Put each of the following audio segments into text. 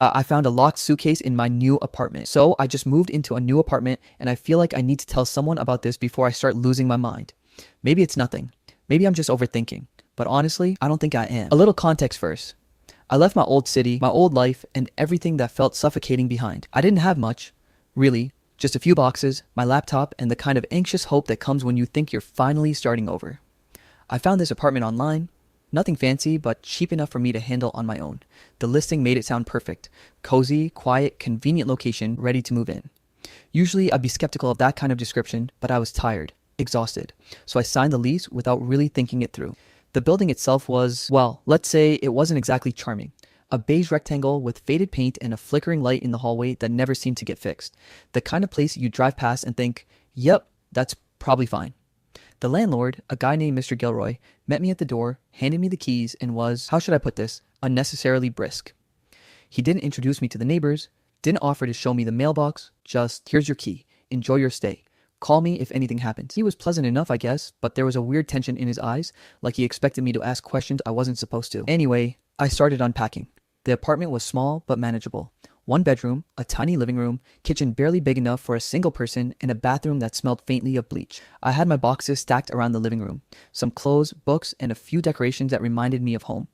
I found a locked suitcase in my new apartment. So I just moved into a new apartment and I feel like I need to tell someone about this before I start losing my mind. Maybe it's nothing. Maybe I'm just overthinking. But honestly, I don't think I am. A little context first. I left my old city, my old life, and everything that felt suffocating behind. I didn't have much, really, just a few boxes, my laptop, and the kind of anxious hope that comes when you think you're finally starting over. I found this apartment online. Nothing fancy, but cheap enough for me to handle on my own. The listing made it sound perfect. Cozy, quiet, convenient location, ready to move in. Usually I'd be skeptical of that kind of description, but I was tired, exhausted. So I signed the lease without really thinking it through. The building itself was, well, let's say it wasn't exactly charming. A beige rectangle with faded paint and a flickering light in the hallway that never seemed to get fixed. The kind of place you drive past and think, yep, that's probably fine. The landlord, a guy named Mr. Gilroy, met me at the door, handed me the keys, and was, how should I put this, unnecessarily brisk. He didn't introduce me to the neighbors, didn't offer to show me the mailbox, just, here's your key, enjoy your stay. Call me if anything happens. He was pleasant enough, I guess, but there was a weird tension in his eyes, like he expected me to ask questions I wasn't supposed to. Anyway, I started unpacking. The apartment was small but manageable. One bedroom, a tiny living room, kitchen barely big enough for a single person, and a bathroom that smelled faintly of bleach. I had my boxes stacked around the living room, some clothes, books, and a few decorations that reminded me of home.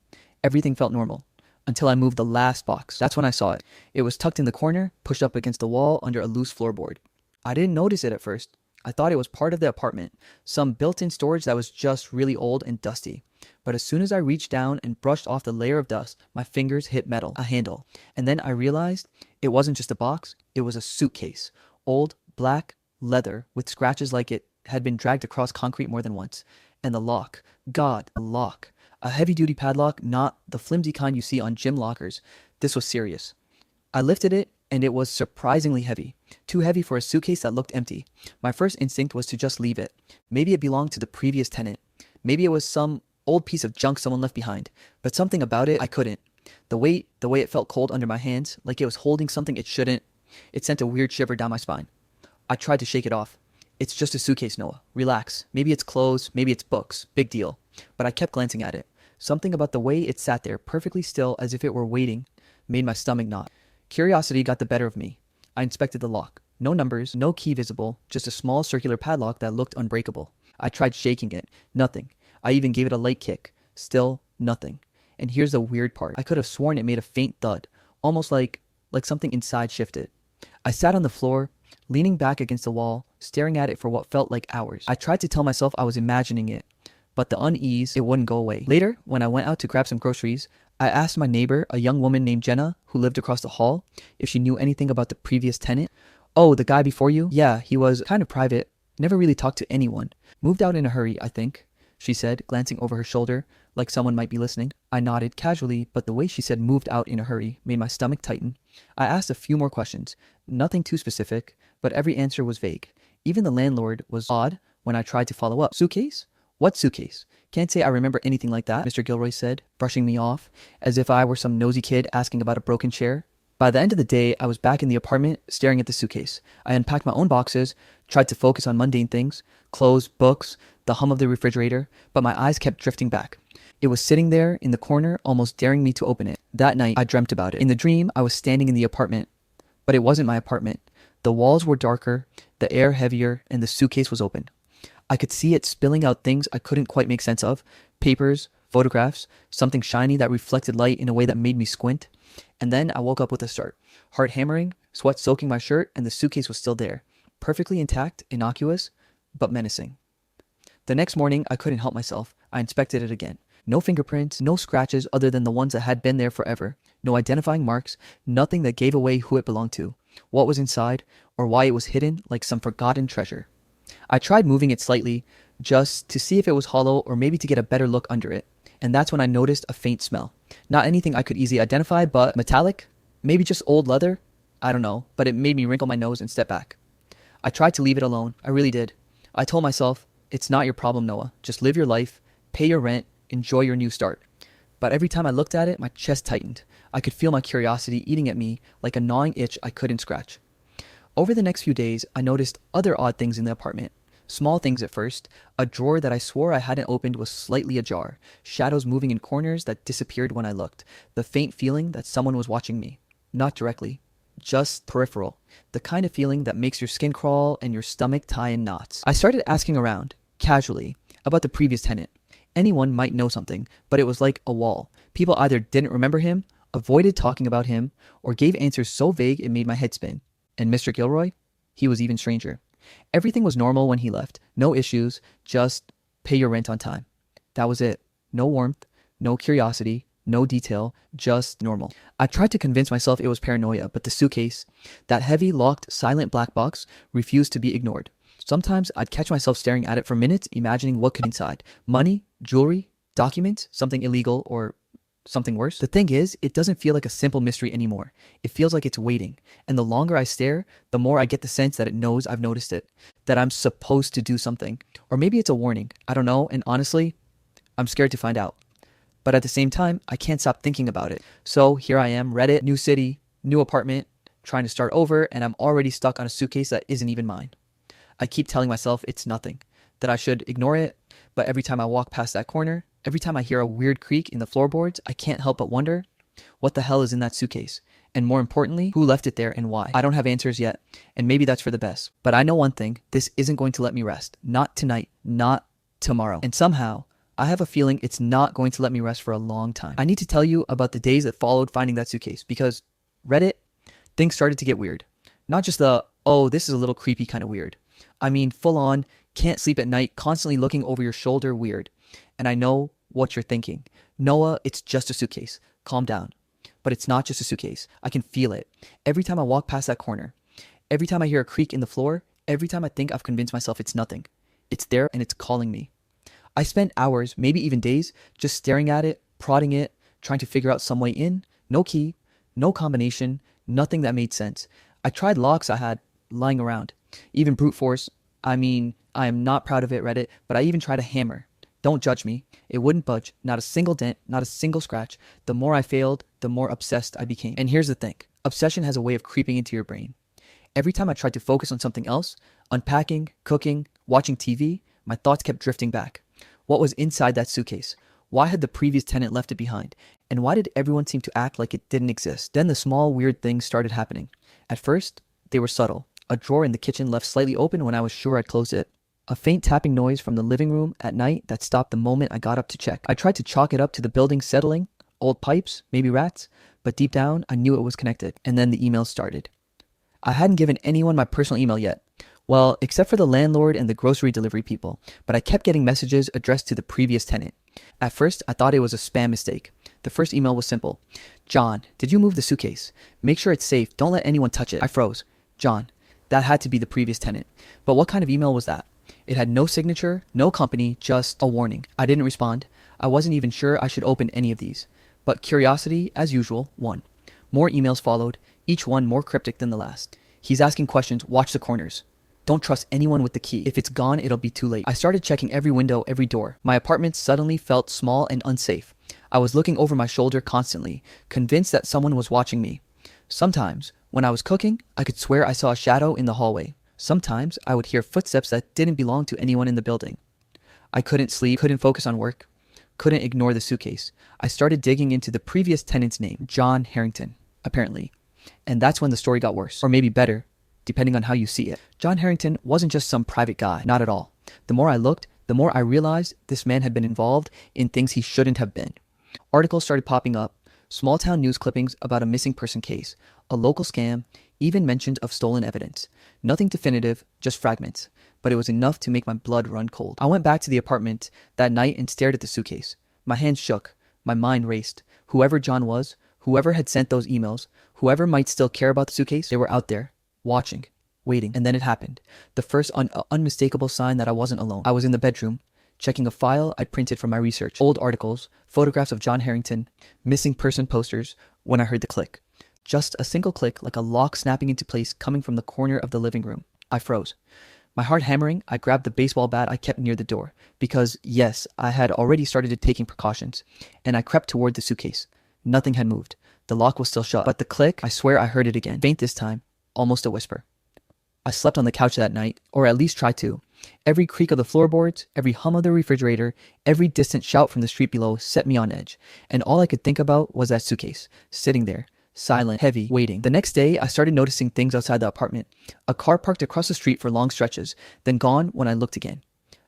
Everything felt normal. Until I moved the last box. That's when I saw it. It was tucked in the corner, pushed up against the wall under a loose floorboard. I didn't notice it at first. I thought it was part of the apartment, some built-in storage that was just really old and dusty. But as soon as I reached down and brushed off the layer of dust, my fingers hit metal, a handle. And then I realized it wasn't just a box, it was a suitcase. Old, black, leather, with scratches like it had been dragged across concrete more than once. And the lock. God, the lock. A heavy-duty padlock, not the flimsy kind you see on gym lockers. This was serious. I lifted it, and it was surprisingly heavy. Too heavy for a suitcase that looked empty. My first instinct was to just leave it. Maybe it belonged to the previous tenant. Maybe it was some old piece of junk someone left behind. But something about it, I couldn't. The weight, the way it felt cold under my hands, like it was holding something it shouldn't, it sent a weird shiver down my spine. I tried to shake it off. It's just a suitcase, Noah. Relax. Maybe it's clothes, maybe it's books. Big deal. But I kept glancing at it. Something about the way it sat there, perfectly still as if it were waiting, made my stomach knot. Curiosity got the better of me. I inspected the lock. No numbers, no key visible, just a small circular padlock that looked unbreakable. I tried shaking it. Nothing. I even gave it a light kick. Still, nothing. And here's the weird part. I could have sworn it made a faint thud, almost like something inside shifted. I sat on the floor, leaning back against the wall, staring at it for what felt like hours. I tried to tell myself I was imagining it, but the unease, it wouldn't go away. Later, when I went out to grab some groceries, I asked my neighbor, a young woman named Jenna, who lived across the hall, if she knew anything about the previous tenant. Oh, the guy before you? Yeah, he was kind of private, never really talked to anyone. Moved out in a hurry, I think, she said, glancing over her shoulder, like someone might be listening. I nodded casually, but the way she said moved out in a hurry made my stomach tighten. I asked a few more questions, nothing too specific, but every answer was vague. Even the landlord was odd when I tried to follow up. Suitcase? What suitcase? Can't say I remember anything like that, Mr. Gilroy said, brushing me off, as if I were some nosy kid asking about a broken chair. By the end of the day, I was back in the apartment, staring at the suitcase. I unpacked my own boxes, tried to focus on mundane things, clothes, books, the hum of the refrigerator, but my eyes kept drifting back. It was sitting there in the corner, almost daring me to open it. That night, I dreamt about it. In the dream, I was standing in the apartment, but it wasn't my apartment. The walls were darker, the air heavier, and the suitcase was open. I could see it spilling out things I couldn't quite make sense of. Papers, photographs, something shiny that reflected light in a way that made me squint. And then I woke up with a start. Heart hammering, sweat soaking my shirt, and the suitcase was still there. Perfectly intact, innocuous, but menacing. The next morning, I couldn't help myself. I inspected it again. No fingerprints, no scratches other than the ones that had been there forever. No identifying marks, nothing that gave away who it belonged to, what was inside, or why it was hidden like some forgotten treasure. I tried moving it slightly, just to see if it was hollow or maybe to get a better look under it. And that's when I noticed a faint smell. Not anything I could easily identify, but metallic? Maybe just old leather? I don't know, but it made me wrinkle my nose and step back. I tried to leave it alone. I really did. I told myself, it's not your problem, Noah. Just live your life, pay your rent, enjoy your new start. But every time I looked at it, my chest tightened. I could feel my curiosity eating at me like a gnawing itch I couldn't scratch. Over the next few days, I noticed other odd things in the apartment. Small things at first. A drawer that I swore I hadn't opened was slightly ajar. Shadows moving in corners that disappeared when I looked. The faint feeling that someone was watching me. not directly, just peripheral, the kind of feeling that makes your skin crawl and your stomach tie in knots. I started asking around, casually, about the previous tenant. Anyone might know something, but it was like a wall. People either didn't remember him, avoided talking about him, or gave answers so vague it made my head spin. And Mr. Gilroy? He was even stranger. Everything was normal when he left. No issues, just pay your rent on time. That was it. No warmth, no curiosity, no detail, just normal. I tried to convince myself it was paranoia, but the suitcase, that heavy, locked, silent black box, refused to be ignored. Sometimes I'd catch myself staring at it for minutes, imagining what could be inside. Money, jewelry, documents, something illegal, or something worse. The thing is, it doesn't feel like a simple mystery anymore. It feels like it's waiting. And the longer I stare, the more I get the sense that it knows I've noticed it, that I'm supposed to do something. Or maybe it's a warning. I don't know, and honestly, I'm scared to find out. But at the same time, I can't stop thinking about it. So here I am, Reddit, new city, new apartment, trying to start over, and I'm already stuck on a suitcase that isn't even mine. I keep telling myself it's nothing, that I should ignore it, but every time I walk past that corner, every time I hear a weird creak in the floorboards, I can't help but wonder, what the hell is in that suitcase? And more importantly, who left it there and why? I don't have answers yet, and maybe that's for the best. But I know one thing, this isn't going to let me rest. Not tonight, not tomorrow. And somehow, I have a feeling it's not going to let me rest for a long time. I need to tell you about the days that followed finding that suitcase, because Reddit, things started to get weird. Not just the, oh, this is a little creepy kind of weird. I mean, full on, can't sleep at night, constantly looking over your shoulder weird. And I know what you're thinking. Noah, it's just a suitcase. Calm down. But it's not just a suitcase. I can feel it. Every time I walk past that corner, every time I hear a creak in the floor, every time I think I've convinced myself it's nothing. It's there and it's calling me. I spent hours, maybe even days, just staring at it, prodding it, trying to figure out some way in. No key, no combination, nothing that made sense. I tried locks I had lying around. Even brute force. I mean, I am not proud of it, Reddit, but I even tried a hammer. Don't judge me. It wouldn't budge. Not a single dent, not a single scratch. The more I failed, the more obsessed I became. And here's the thing. Obsession has a way of creeping into your brain. Every time I tried to focus on something else, unpacking, cooking, watching TV, my thoughts kept drifting back. What was inside that suitcase? Why had the previous tenant left it behind? And why did everyone seem to act like it didn't exist? Then the small weird things started happening. At first, they were subtle. A drawer in the kitchen left slightly open when I was sure I'd closed it. A faint tapping noise from the living room at night that stopped the moment I got up to check. I tried to chalk it up to the building settling, old pipes, maybe rats, but deep down, I knew it was connected. And then the emails started. I hadn't given anyone my personal email yet. Well, except for the landlord and the grocery delivery people, but I kept getting messages addressed to the previous tenant. At first, I thought it was a spam mistake. The first email was simple. John, did you move the suitcase? Make sure it's safe. Don't let anyone touch it. I froze. John. That had to be the previous tenant. But what kind of email was that? It had no signature, no company, just a warning. I didn't respond. I wasn't even sure I should open any of these. But curiosity, as usual, won. More emails followed, each one more cryptic than the last. He's asking questions, watch the corners. Don't trust anyone with the key. If it's gone, it'll be too late. I started checking every window, every door. My apartment suddenly felt small and unsafe. I was looking over my shoulder constantly, convinced that someone was watching me. Sometimes, when I was cooking, I could swear I saw a shadow in the hallway. Sometimes, I would hear footsteps that didn't belong to anyone in the building. I couldn't sleep, couldn't focus on work, couldn't ignore the suitcase. I started digging into the previous tenant's name, John Harrington, apparently. And that's when the story got worse, or maybe better, depending on how you see it. John Harrington wasn't just some private guy, not at all. The more I looked, the more I realized this man had been involved in things he shouldn't have been. Articles started popping up, small town news clippings about a missing person case, a local scam, even mentions of stolen evidence. Nothing definitive, just fragments, but it was enough to make my blood run cold. I went back to the apartment that night and stared at the suitcase. My hands shook, my mind raced. Whoever John was, whoever had sent those emails, whoever might still care about the suitcase, they were out there, watching, waiting. And then it happened. The first unmistakable sign that I wasn't alone. I was in the bedroom, checking a file I'd printed from my research. Old articles, photographs of John Harrington, missing person posters, when I heard the click. Just a single click, like a lock snapping into place coming from the corner of the living room. I froze. My heart hammering, I grabbed the baseball bat I kept near the door. Because, yes, I had already started taking precautions. And I crept toward the suitcase. Nothing had moved. The lock was still shut. But the click, I swear I heard it again. Faint this time. Almost a whisper. I slept on the couch that night, or at least tried to. Every creak of the floorboards, every hum of the refrigerator, every distant shout from the street below set me on edge. And all I could think about was that suitcase, sitting there, silent, heavy, waiting. The next day, I started noticing things outside the apartment. A car parked across the street for long stretches, then gone when I looked again.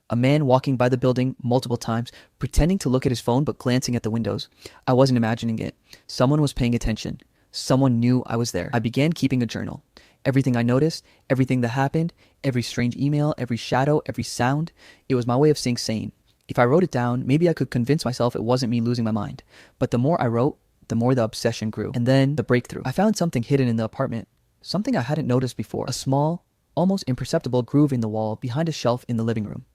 A man walking by the building multiple times, pretending to look at his phone but glancing at the windows. I wasn't imagining it. Someone was paying attention. Someone knew I was there. I began keeping a journal. Everything I noticed, everything that happened, every strange email, every shadow, every sound. It was my way of staying sane. If I wrote it down, maybe I could convince myself it wasn't me losing my mind. But the more I wrote, the more the obsession grew. And then the breakthrough. I found something hidden in the apartment. Something I hadn't noticed before. A small, almost imperceptible groove in the wall behind a shelf in the living room.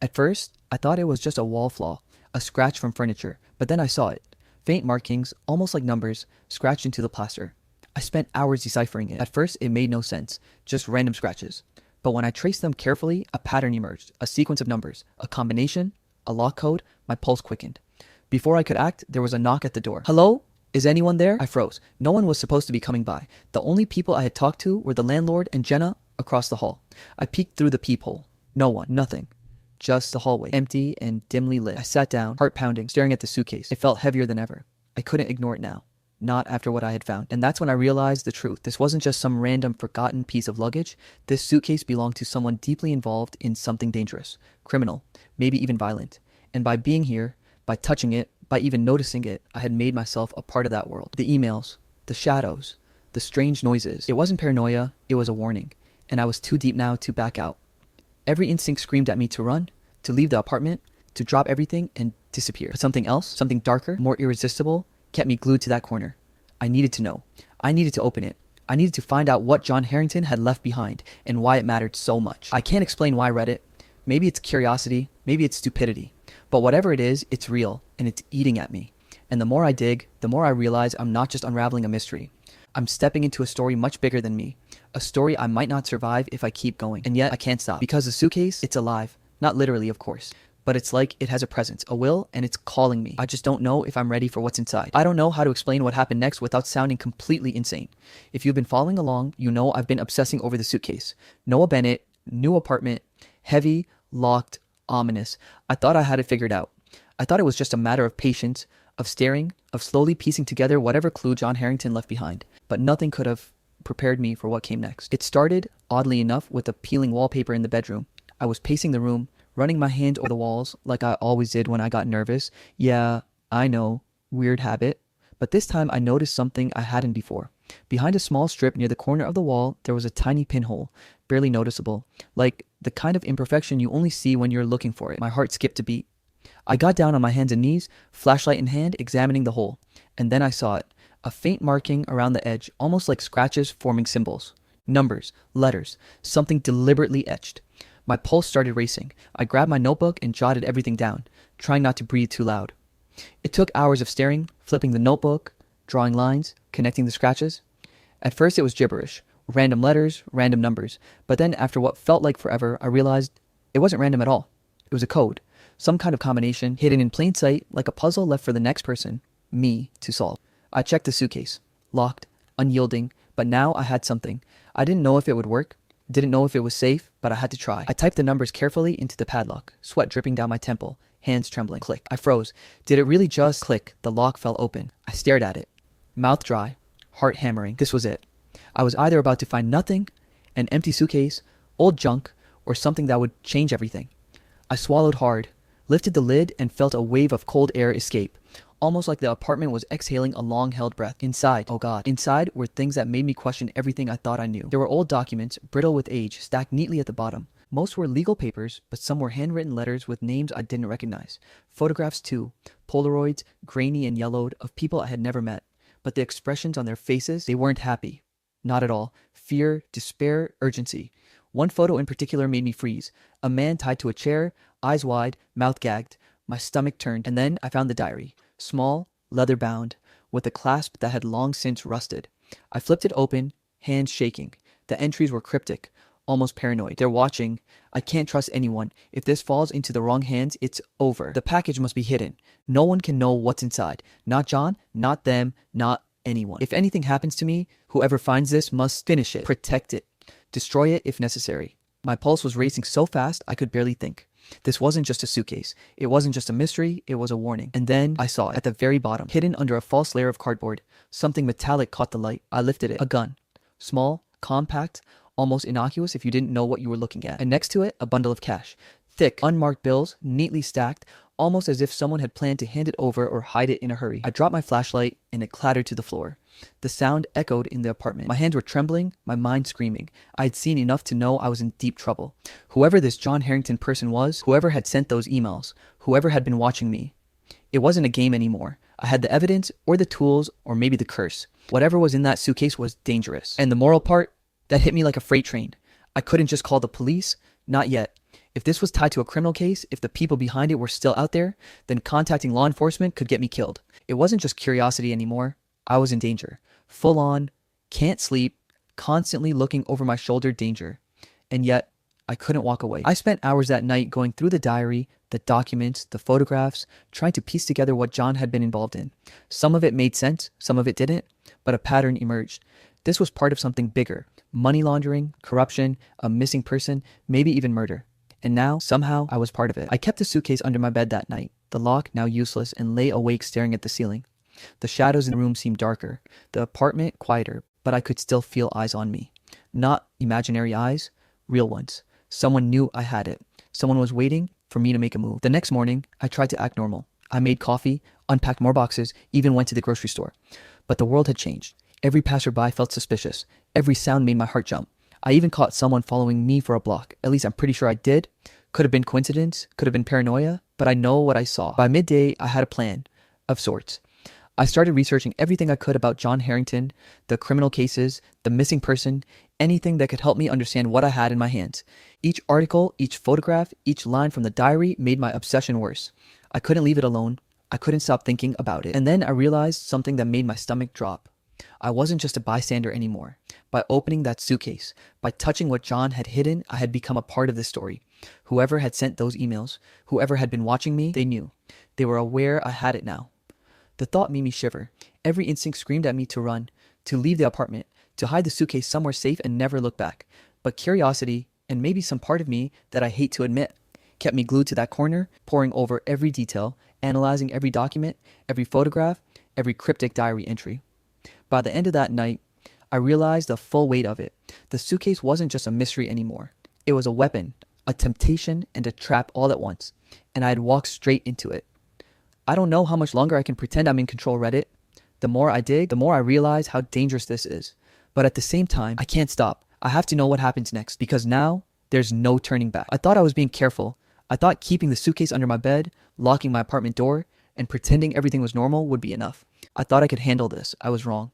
At first, I thought it was just a wall flaw, a scratch from furniture, but then I saw it. Faint markings, almost like numbers, scratched into the plaster. I spent hours deciphering it. At first, it made no sense, just random scratches. But when I traced them carefully, a pattern emerged, a sequence of numbers, a combination, a lock code. My pulse quickened. Before I could act, there was a knock at the door. "Hello? Is anyone there?" I froze. No one was supposed to be coming by. The only people I had talked to were the landlord and Jenna across the hall. I peeked through the peephole. No one, nothing. Just the hallway, empty and dimly lit. I sat down, heart pounding, staring at the suitcase. It felt heavier than ever. I couldn't ignore it now. Not after what I had found. And that's when I realized the truth. This wasn't just some random forgotten piece of luggage. This suitcase belonged to someone deeply involved in something dangerous, criminal, maybe even violent. And by being here, by touching it, by even noticing it, I had made myself a part of that world. The emails, the shadows, the strange noises. It wasn't paranoia, it was a warning. And I was too deep now to back out. Every instinct screamed at me to run, to leave the apartment, to drop everything and disappear. But something else, something darker, more irresistible, kept me glued to that corner. I needed to know. I needed to open it. I needed to find out what John Harrington had left behind and why it mattered so much. I can't explain why I read it. Maybe it's curiosity, maybe it's stupidity. But whatever it is, it's real and it's eating at me. And the more I dig, the more I realize I'm not just unraveling a mystery. I'm stepping into a story much bigger than me. A story I might not survive if I keep going. And yet I can't stop. Because the suitcase, it's alive. Not literally, of course. But it's like it has a presence, a will, and it's calling me. I just don't know if I'm ready for what's inside. I don't know how to explain what happened next without sounding completely insane. If you've been following along, you know I've been obsessing over the suitcase. Noah Bennett, new apartment, heavy, locked, ominous. I thought I had it figured out. I thought it was just a matter of patience, of staring, of slowly piecing together whatever clue John Harrington left behind. But nothing could have prepared me for what came next. It started, oddly enough, with the peeling wallpaper in the bedroom. I was pacing the room, running my hand over the walls like I always did when I got nervous. Yeah, I know, weird habit. But this time I noticed something I hadn't before. Behind a small strip near the corner of the wall, there was a tiny pinhole, barely noticeable, like the kind of imperfection you only see when you're looking for it. My heart skipped a beat. I got down on my hands and knees, flashlight in hand, examining the hole. And then I saw it, a faint marking around the edge, almost like scratches forming symbols. Numbers, letters, something deliberately etched. My pulse started racing. I grabbed my notebook and jotted everything down, trying not to breathe too loud. It took hours of staring, flipping the notebook, drawing lines, connecting the scratches. At first it was gibberish, random letters, random numbers. But then after what felt like forever, I realized it wasn't random at all. It was a code, some kind of combination, hidden in plain sight, like a puzzle left for the next person, me, to solve. I checked the suitcase, locked, unyielding, but now I had something. I didn't know if it would work. Didn't know if it was safe, but I had to try. I typed the numbers carefully into the padlock, sweat dripping down my temple, hands trembling. Click. I froze. Did it really just click? The lock fell open. I stared at it, mouth dry, heart hammering. This was it. I was either about to find nothing, an empty suitcase, old junk, or something that would change everything. I swallowed hard, lifted the lid, and felt a wave of cold air escape. Almost like the apartment was exhaling a long-held breath. Inside, oh God, inside were things that made me question everything I thought I knew. There were old documents, brittle with age, stacked neatly at the bottom. Most were legal papers, but some were handwritten letters with names I didn't recognize. Photographs too, Polaroids, grainy and yellowed, of people I had never met. But the expressions on their faces, they weren't happy. Not at all. Fear, despair, urgency. One photo in particular made me freeze. A man tied to a chair, eyes wide, mouth gagged. My stomach turned, and then I found the diary. Small, leather-bound, with a clasp that had long since rusted. I flipped it open, hands shaking. The entries were cryptic, almost paranoid. They're watching. I can't trust anyone. If this falls into the wrong hands, it's over. The package must be hidden. No one can know what's inside. Not John, not them, not anyone. If anything happens to me, whoever finds this must finish it, protect it, destroy it if necessary. My pulse was racing so fast I could barely think. This wasn't just a suitcase. It wasn't just a mystery, it was a warning. And then I saw it at the very bottom, hidden under a false layer of cardboard. Something metallic caught the light. I lifted it. A gun. Small, compact, almost innocuous if you didn't know what you were looking at. And next to it, a bundle of cash. Thick, unmarked bills, neatly stacked, almost as if someone had planned to hand it over or hide it in a hurry. I dropped my flashlight and it clattered to the floor. The sound echoed in the apartment. My hands were trembling, my mind screaming. I had seen enough to know I was in deep trouble. Whoever this John Harrington person was, whoever had sent those emails, whoever had been watching me, it wasn't a game anymore. I had the evidence or the tools or maybe the curse. Whatever was in that suitcase was dangerous. And the moral part, that hit me like a freight train. I couldn't just call the police, not yet. If this was tied to a criminal case, if the people behind it were still out there, then contacting law enforcement could get me killed. It wasn't just curiosity anymore. I was in danger. Full on, can't sleep, constantly looking over my shoulder danger. And yet, I couldn't walk away. I spent hours that night going through the diary, the documents, the photographs, trying to piece together what John had been involved in. Some of it made sense, some of it didn't, but a pattern emerged. This was part of something bigger. Money laundering, corruption, a missing person, maybe even murder. And now, somehow, I was part of it. I kept the suitcase under my bed that night, the lock now useless, and lay awake staring at the ceiling. The shadows in the room seemed darker, the apartment quieter, but I could still feel eyes on me. Not imaginary eyes, real ones. Someone knew I had it. Someone was waiting for me to make a move. The next morning, I tried to act normal. I made coffee, unpacked more boxes, even went to the grocery store. But the world had changed. Every passerby felt suspicious. Every sound made my heart jump. I even caught someone following me for a block. At least I'm pretty sure I did. Could have been coincidence, could have been paranoia, but I know what I saw. By midday, I had a plan, of sorts. I started researching everything I could about John Harrington, the criminal cases, the missing person, anything that could help me understand what I had in my hands. Each article, each photograph, each line from the diary made my obsession worse. I couldn't leave it alone. I couldn't stop thinking about it. And then I realized something that made my stomach drop. I wasn't just a bystander anymore. By opening that suitcase, by touching what John had hidden, I had become a part of this story. Whoever had sent those emails, whoever had been watching me, they knew. They were aware I had it now. The thought made me shiver. Every instinct screamed at me to run, to leave the apartment, to hide the suitcase somewhere safe and never look back. But curiosity, and maybe some part of me that I hate to admit, kept me glued to that corner, poring over every detail, analyzing every document, every photograph, every cryptic diary entry. By the end of that night, I realized the full weight of it. The suitcase wasn't just a mystery anymore. It was a weapon, a temptation, and a trap all at once. And I had walked straight into it. I don't know how much longer I can pretend I'm in control, Reddit. The more I dig, the more I realize how dangerous this is. But at the same time, I can't stop. I have to know what happens next, because now there's no turning back. I thought I was being careful. I thought keeping the suitcase under my bed, locking my apartment door, and pretending everything was normal would be enough. I thought I could handle this. I was wrong.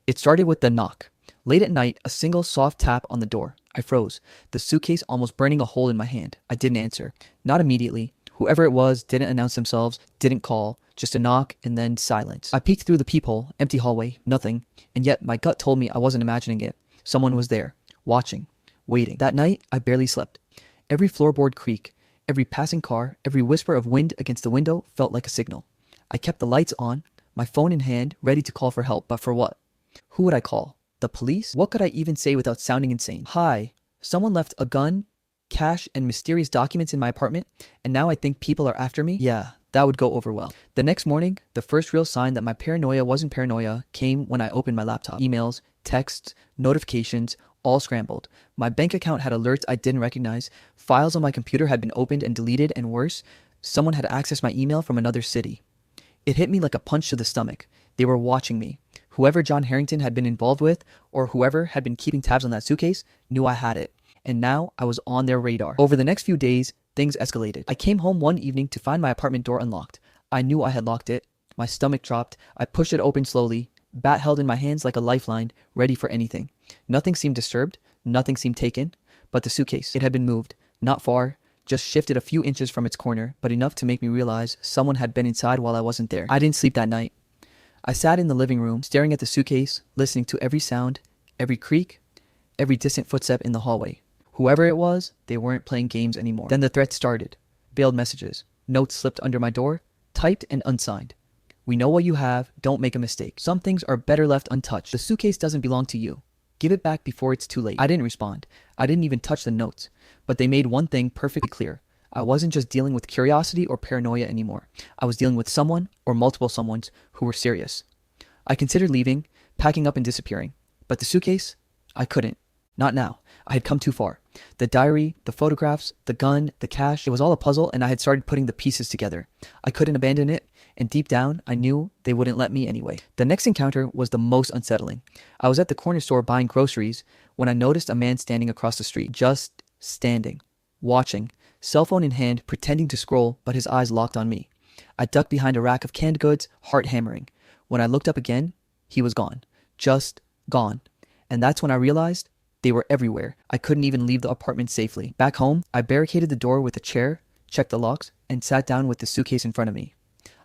It started with the knock. Late at night, a single soft tap on the door. I froze, the suitcase almost burning a hole in my hand. I didn't answer. Not immediately. Whoever it was didn't announce themselves, didn't call, just a knock and then silence. I peeked through the peephole, empty hallway, nothing, and yet my gut told me I wasn't imagining it. Someone was there, watching, waiting. That night, I barely slept. Every floorboard creak, every passing car, every whisper of wind against the window felt like a signal. I kept the lights on, my phone in hand, ready to call for help, but for what? Who would I call? The police? What could I even say without sounding insane? Hi, someone left a gun, cash, and mysterious documents in my apartment, and now I think people are after me? Yeah, that would go over well. The next morning, the first real sign that my paranoia wasn't paranoia came when I opened my laptop. Emails, texts, notifications, all scrambled. My bank account had alerts I didn't recognize. Files on my computer had been opened and deleted, and worse, someone had accessed my email from another city. It hit me like a punch to the stomach. They were watching me. Whoever John Harrington had been involved with, or whoever had been keeping tabs on that suitcase, knew I had it. And now I was on their radar. Over the next few days, things escalated. I came home one evening to find my apartment door unlocked. I knew I had locked it. My stomach dropped. I pushed it open slowly, bat held in my hands like a lifeline, ready for anything. Nothing seemed disturbed. Nothing seemed taken. But the suitcase, it had been moved. Not far, just shifted a few inches from its corner, but enough to make me realize someone had been inside while I wasn't there. I didn't sleep that night. I sat in the living room, staring at the suitcase, listening to every sound, every creak, every distant footstep in the hallway. Whoever it was, they weren't playing games anymore. Then the threat started. Veiled messages. Notes slipped under my door, typed and unsigned. We know what you have, don't make a mistake. Some things are better left untouched. The suitcase doesn't belong to you. Give it back before it's too late. I didn't respond. I didn't even touch the notes. But they made one thing perfectly clear. I wasn't just dealing with curiosity or paranoia anymore. I was dealing with someone or multiple someones who were serious. I considered leaving, packing up and disappearing. But the suitcase? I couldn't. Not now. I had come too far. The diary, the photographs, the gun, the cash, it was all a puzzle and I had started putting the pieces together. I couldn't abandon it, and deep down, I knew they wouldn't let me anyway. The next encounter was the most unsettling. I was at the corner store buying groceries when I noticed a man standing across the street. Just standing. Watching. Cell phone in hand, pretending to scroll, but his eyes locked on me. I ducked behind a rack of canned goods, heart hammering. When I looked up again, he was gone. Just gone. And that's when I realized they were everywhere. I couldn't even leave the apartment safely. Back home, I barricaded the door with a chair, checked the locks, and sat down with the suitcase in front of me.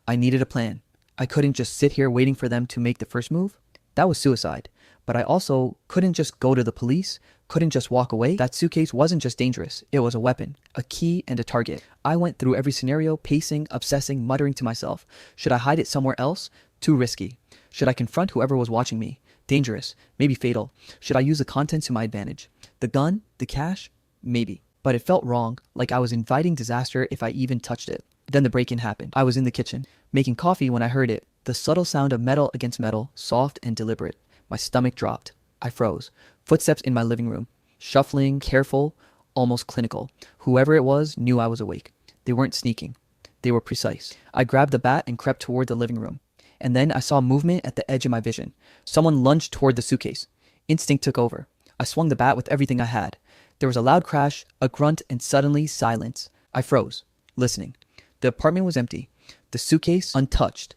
I needed a plan. I couldn't just sit here waiting for them to make the first move. That was suicide. But I also couldn't just go to the police, couldn't just walk away. That suitcase wasn't just dangerous. It was a weapon, a key, and a target. I went through every scenario, pacing, obsessing, muttering to myself. Should I hide it somewhere else? Too risky. Should I confront whoever was watching me? Dangerous, maybe fatal. Should I use the contents to my advantage? The gun? The cash? Maybe. But it felt wrong, like I was inviting disaster if I even touched it. Then the break-in happened. I was in the kitchen, making coffee when I heard it. The subtle sound of metal against metal, soft and deliberate. My stomach dropped. I froze. Footsteps in my living room. Shuffling, careful, almost clinical. Whoever it was knew I was awake. They weren't sneaking. They were precise. I grabbed the bat and crept toward the living room. And then I saw movement at the edge of my vision. Someone lunged toward the suitcase. Instinct took over. I swung the bat with everything I had. There was a loud crash, a grunt, and suddenly silence. I froze, listening. The apartment was empty. The suitcase untouched.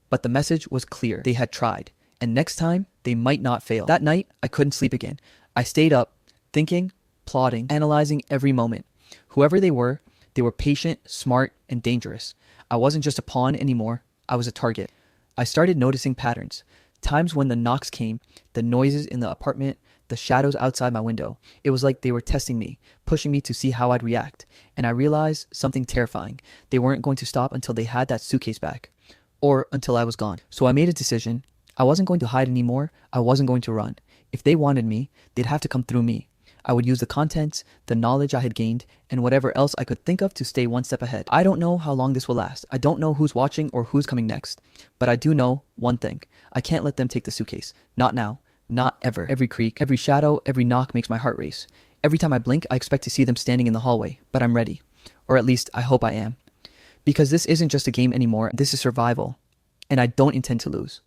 But the message was clear. They had tried. And next time, they might not fail. That night, I couldn't sleep again. I stayed up, thinking, plotting, analyzing every moment. Whoever they were patient, smart, and dangerous. I wasn't just a pawn anymore. I was a target. I started noticing patterns. Times when the knocks came, the noises in the apartment, the shadows outside my window. It was like they were testing me, pushing me to see how I'd react. And I realized something terrifying. They weren't going to stop until they had that suitcase back. Or until I was gone. So I made a decision. I wasn't going to hide anymore. I wasn't going to run. If they wanted me, they'd have to come through me. I would use the contents, the knowledge I had gained, and whatever else I could think of to stay one step ahead. I don't know how long this will last. I don't know who's watching or who's coming next. But I do know one thing. I can't let them take the suitcase. Not now. Not ever. Every creak, every shadow, every knock makes my heart race. Every time I blink, I expect to see them standing in the hallway. But I'm ready. Or at least, I hope I am. Because this isn't just a game anymore. This is survival. And I don't intend to lose.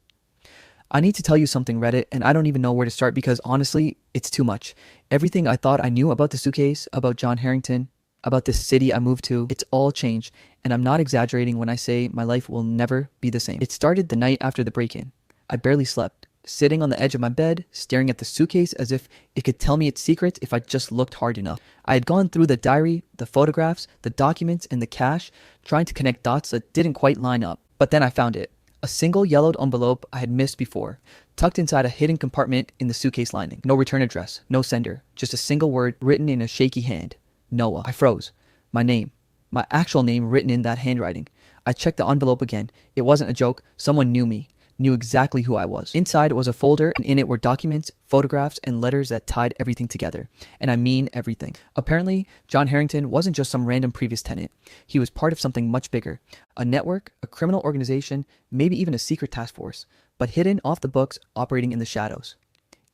I need to tell you something, Reddit, and I don't even know where to start because honestly, it's too much. Everything I thought I knew about the suitcase, about John Harrington, about this city I moved to, it's all changed, and I'm not exaggerating when I say my life will never be the same. It started the night after the break-in. I barely slept, sitting on the edge of my bed, staring at the suitcase as if it could tell me its secrets if I just looked hard enough. I had gone through the diary, the photographs, the documents, and the cash, trying to connect dots that didn't quite line up. But then I found it. A single yellowed envelope I had missed before, tucked inside a hidden compartment in the suitcase lining. No return address, no sender, just a single word written in a shaky hand. Noah. I froze. My name. My actual name written in that handwriting. I checked the envelope again. It wasn't a joke. Someone knew me. Knew exactly who I was. Inside was a folder, and in it were documents, photographs, and letters that tied everything together. And I mean everything. Apparently, John Harrington wasn't just some random previous tenant. He was part of something much bigger. A network, a criminal organization, maybe even a secret task force. But hidden off the books, operating in the shadows.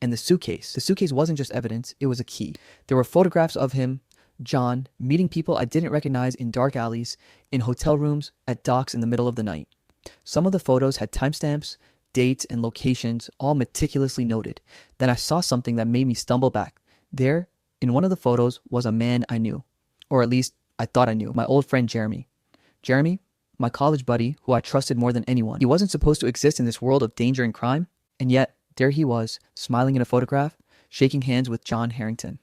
And the suitcase. The suitcase wasn't just evidence, it was a key. There were photographs of him, John, meeting people I didn't recognize in dark alleys, in hotel rooms, at docks in the middle of the night. Some of the photos had timestamps, dates, and locations, all meticulously noted. Then I saw something that made me stumble back. There, in one of the photos, was a man I knew. Or at least, I thought I knew. My old friend Jeremy. Jeremy, my college buddy, who I trusted more than anyone. He wasn't supposed to exist in this world of danger and crime, and yet, there he was, smiling in a photograph, shaking hands with John Harrington.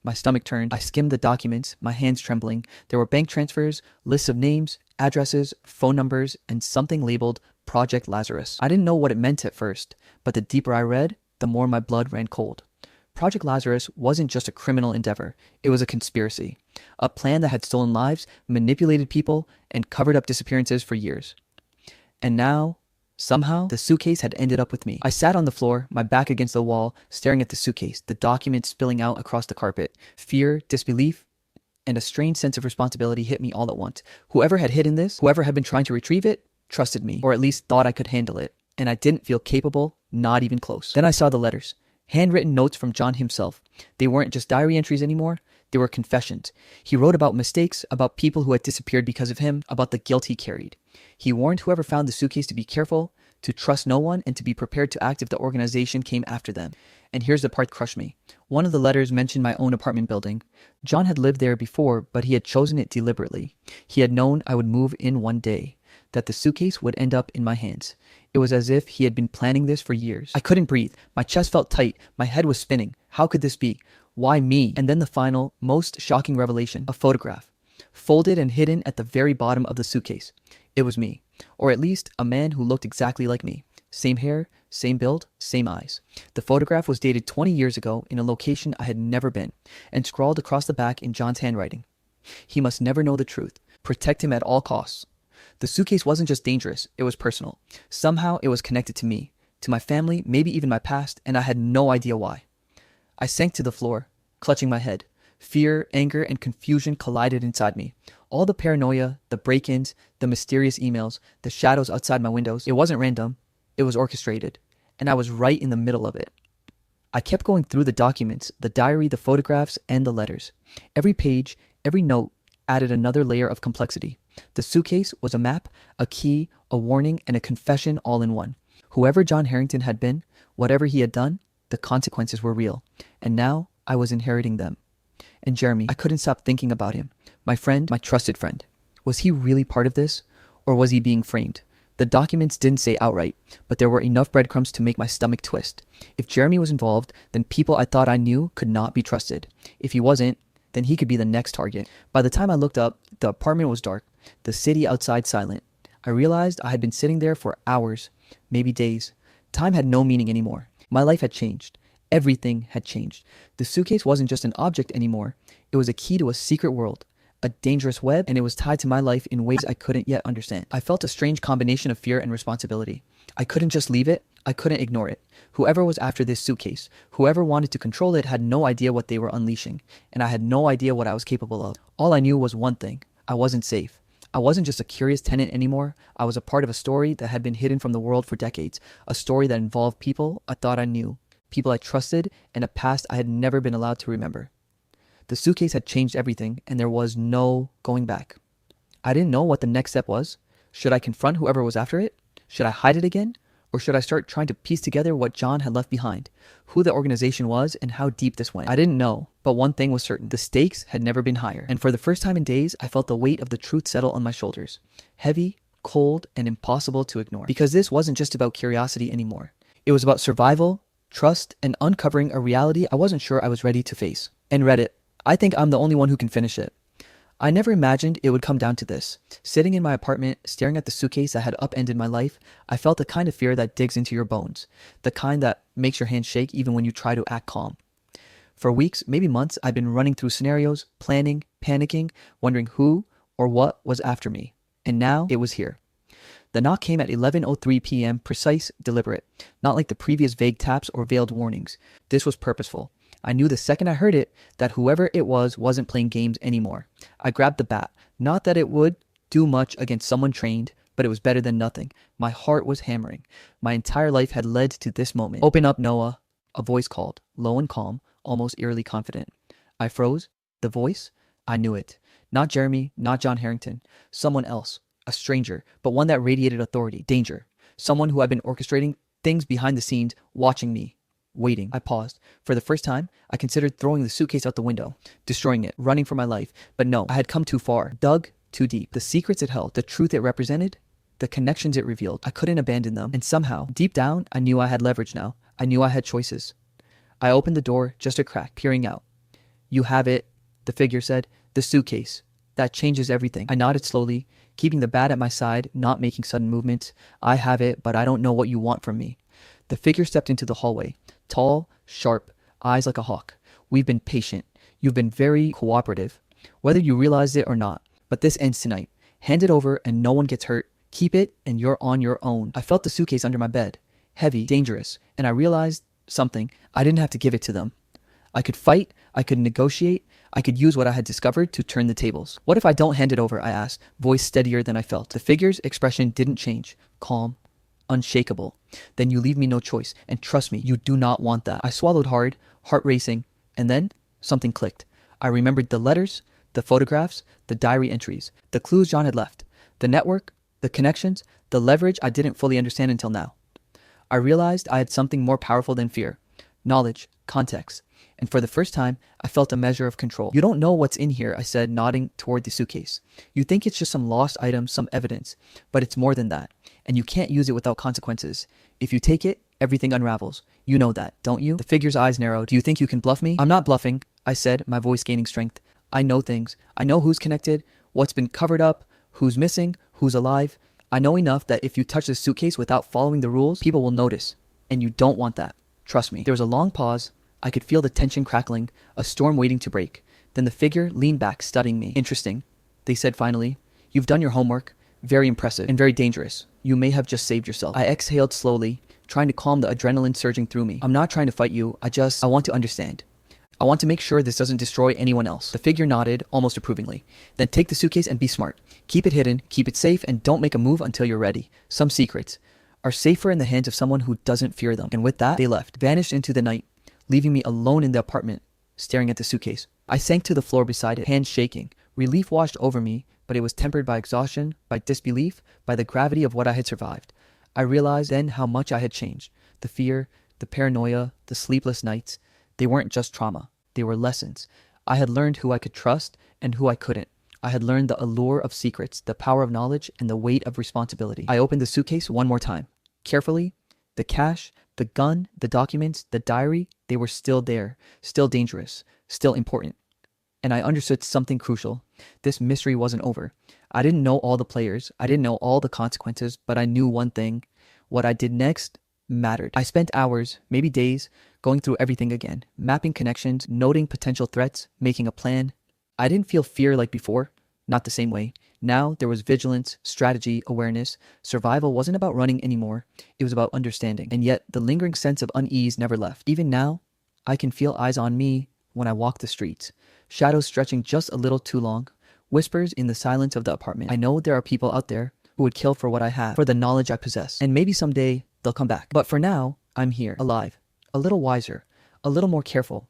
My stomach turned. I skimmed the documents, my hands trembling. There were bank transfers, lists of names, addresses, phone numbers, and something labeled Project Lazarus. I didn't know what it meant at first, but the deeper I read, the more my blood ran cold. Project Lazarus wasn't just a criminal endeavor. It was a conspiracy. A plan that had stolen lives, manipulated people, and covered up disappearances for years. And now, somehow, the suitcase had ended up with me. I sat on the floor, my back against the wall, staring at the suitcase, the documents spilling out across the carpet. Fear, disbelief, and a strange sense of responsibility hit me all at once. Whoever had hidden this, whoever had been trying to retrieve it, trusted me, or at least thought I could handle it. And I didn't feel capable, not even close. Then I saw the letters. Handwritten notes from John himself. They weren't just diary entries anymore. They were confessions. He wrote about mistakes, about people who had disappeared because of him, about the guilt he carried. He warned whoever found the suitcase to be careful, to trust no one, and to be prepared to act if the organization came after them. And here's the part that crushed me. One of the letters mentioned my own apartment building. John had lived there before, but he had chosen it deliberately. He had known I would move in one day, that the suitcase would end up in my hands. It was as if he had been planning this for years. I couldn't breathe. My chest felt tight. My head was spinning. How could this be? Why me? And then the final, most shocking revelation, a photograph, folded and hidden at the very bottom of the suitcase. It was me, or at least a man who looked exactly like me. Same hair, same build, same eyes. The photograph was dated 20 years ago in a location I had never been, and scrawled across the back in John's handwriting. He must never know the truth. Protect him at all costs. The suitcase wasn't just dangerous, it was personal. Somehow it was connected to me, to my family, maybe even my past, and I had no idea why. I sank to the floor, clutching my head. Fear, anger, and confusion collided inside me. All the paranoia, the break-ins, the mysterious emails, the shadows outside my windows. It wasn't random, it was orchestrated, and I was right in the middle of it. I kept going through the documents, the diary, the photographs, and the letters. Every page, every note added another layer of complexity. The suitcase was a map, a key, a warning, and a confession all in one. Whoever John Harrington had been, whatever he had done, the consequences were real. And now I was inheriting them. And Jeremy, I couldn't stop thinking about him. My friend, my trusted friend. Was he really part of this? Or was he being framed? The documents didn't say outright, but there were enough breadcrumbs to make my stomach twist. If Jeremy was involved, then people I thought I knew could not be trusted. If he wasn't, then he could be the next target. By the time I looked up, the apartment was dark, the city outside silent. I realized I had been sitting there for hours, maybe days. Time had no meaning anymore. My life had changed. Everything had changed. The suitcase wasn't just an object anymore. It was a key to a secret world, a dangerous web, and it was tied to my life in ways I couldn't yet understand. I felt a strange combination of fear and responsibility. I couldn't just leave it. I couldn't ignore it. Whoever was after this suitcase, whoever wanted to control it, had no idea what they were unleashing, and I had no idea what I was capable of. All I knew was one thing. I wasn't safe. I wasn't just a curious tenant anymore. I was a part of a story that had been hidden from the world for decades, a story that involved people I thought I knew, people I trusted, and a past I had never been allowed to remember. The suitcase had changed everything, and there was no going back. I didn't know what the next step was. Should I confront whoever was after it? Should I hide it again? Or should I start trying to piece together what John had left behind, who the organization was, and how deep this went? I didn't know, but one thing was certain. The stakes had never been higher, and for the first time in days, I felt the weight of the truth settle on my shoulders. Heavy, cold, and impossible to ignore. Because this wasn't just about curiosity anymore. It was about survival, trust, and uncovering a reality I wasn't sure I was ready to face. And Reddit, I think I'm the only one who can finish it. I never imagined it would come down to this. Sitting in my apartment, staring at the suitcase that had upended my life, I felt the kind of fear that digs into your bones. The kind that makes your hands shake even when you try to act calm. For weeks, maybe months, I'd been running through scenarios, planning, panicking, wondering who or what was after me. And now it was here. The knock came at 11:03 p.m., precise, deliberate. Not like the previous vague taps or veiled warnings. This was purposeful. I knew the second I heard it that whoever it was wasn't playing games anymore. I grabbed the bat. Not that it would do much against someone trained, but it was better than nothing. My heart was hammering. My entire life had led to this moment. "Open up, Noah," a voice called, low and calm, almost eerily confident. I froze. The voice? I knew it. Not Jeremy, not John Harrington. Someone else. A stranger, but one that radiated authority, danger. Someone who had been orchestrating things behind the scenes, watching me. Waiting. I paused. For the first time, I considered throwing the suitcase out the window, destroying it, running for my life. But no, I had come too far, dug too deep. The secrets it held, the truth it represented, the connections it revealed, I couldn't abandon them. And somehow, deep down, I knew I had leverage now. I knew I had choices. I opened the door just a crack, peering out. "You have it," the figure said. "The suitcase. That changes everything." I nodded slowly, keeping the bat at my side, not making sudden movements. "I have it, but I don't know what you want from me." The figure stepped into the hallway. Tall, sharp, eyes like a hawk. "We've been patient. You've been very cooperative, whether you realize it or not. But this ends tonight. Hand it over and no one gets hurt. Keep it and you're on your own." I felt the suitcase under my bed. Heavy, dangerous. And I realized something. I didn't have to give it to them. I could fight, I could negotiate, I could use what I had discovered to turn the tables. What if I don't hand it over? I asked, voice steadier than I felt. The figure's expression didn't change. Calm, unshakable. Then you leave me no choice, and trust me, you do not want that. I swallowed hard, heart racing, and then something clicked. I remembered the letters, the photographs, the diary entries, the clues John had left, the network, the connections, the leverage I didn't fully understand until now. I realized I had something more powerful than fear. Knowledge, context. And for the first time, I felt a measure of control. You don't know what's in here, I said, nodding toward the suitcase. You think it's just some lost item, some evidence, but it's more than that. And you can't use it without consequences. If you take it, everything unravels. You know that, don't you? The figure's eyes narrowed. Do you think you can bluff me? I'm not bluffing, I said, my voice gaining strength. I know things. I know who's connected, what's been covered up, who's missing, who's alive. I know enough that if you touch this suitcase without following the rules, people will notice. And you don't want that. Trust me. There was a long pause. I could feel the tension crackling, a storm waiting to break. Then the figure leaned back, studying me. Interesting, they said finally. You've done your homework. Very impressive and very dangerous. You may have just saved yourself. I exhaled slowly, trying to calm the adrenaline surging through me. I'm not trying to fight you. I want to understand. I want to make sure this doesn't destroy anyone else. The figure nodded, almost approvingly. Then take the suitcase and be smart. Keep it hidden, keep it safe, and don't make a move until you're ready. Some secrets are safer in the hands of someone who doesn't fear them. And with that, they left, vanished into the night, leaving me alone in the apartment, staring at the suitcase. I sank to the floor beside it, hands shaking. Relief washed over me, but it was tempered by exhaustion, by disbelief, by the gravity of what I had survived. I realized then how much I had changed. The fear, the paranoia, the sleepless nights, they weren't just trauma. They were lessons. I had learned who I could trust and who I couldn't. I had learned the allure of secrets, the power of knowledge, and the weight of responsibility. I opened the suitcase one more time. Carefully, the cash, the gun, the documents, the diary, they were still there, still dangerous, still important. And I understood something crucial. This mystery wasn't over. I didn't know all the players. I didn't know all the consequences, but I knew one thing. What I did next mattered. I spent hours, maybe days, going through everything again, mapping connections, noting potential threats, making a plan. I didn't feel fear like before, not the same way. Now there was vigilance, strategy, awareness. Survival wasn't about running anymore. It was about understanding. And yet the lingering sense of unease never left. Even now, I can feel eyes on me when I walk the streets. Shadows stretching just a little too long. Whispers in the silence of the apartment. I know there are people out there who would kill for what I have, for the knowledge I possess. And maybe someday they'll come back. But for now, I'm here, alive, a little wiser, a little more careful,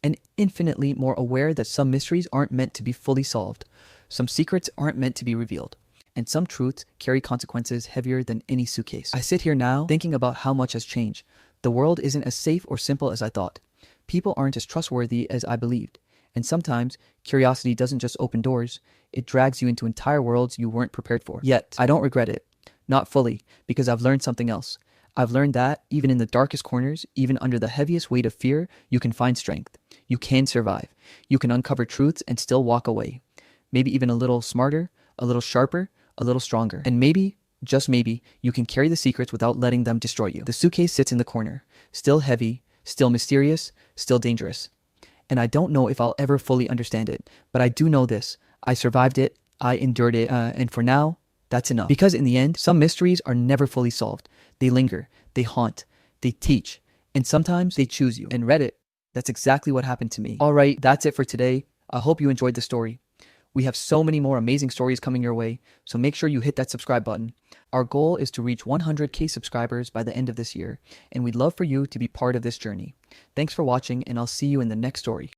and infinitely more aware that some mysteries aren't meant to be fully solved. Some secrets aren't meant to be revealed. And some truths carry consequences heavier than any suitcase. I sit here now thinking about how much has changed. The world isn't as safe or simple as I thought. People aren't as trustworthy as I believed. And sometimes curiosity doesn't just open doors, it drags you into entire worlds you weren't prepared for. Yet, I don't regret it. Not fully, because I've learned something else. I've learned that, even in the darkest corners, even under the heaviest weight of fear, you can find strength. You can survive. You can uncover truths and still walk away. Maybe even a little smarter, a little sharper, a little stronger. And maybe, just maybe, you can carry the secrets without letting them destroy you. The suitcase sits in the corner, still heavy, still mysterious, still dangerous. And I don't know if I'll ever fully understand it, but I do know this. I survived it, I endured it, and for now, that's enough. Because in the end, some mysteries are never fully solved. They linger, they haunt, they teach, and sometimes they choose you. And Reddit, that's exactly what happened to me. All right, that's it for today. I hope you enjoyed the story. We have so many more amazing stories coming your way, so make sure you hit that subscribe button. Our goal is to reach 100K subscribers by the end of this year, and we'd love for you to be part of this journey. Thanks for watching, and I'll see you in the next story.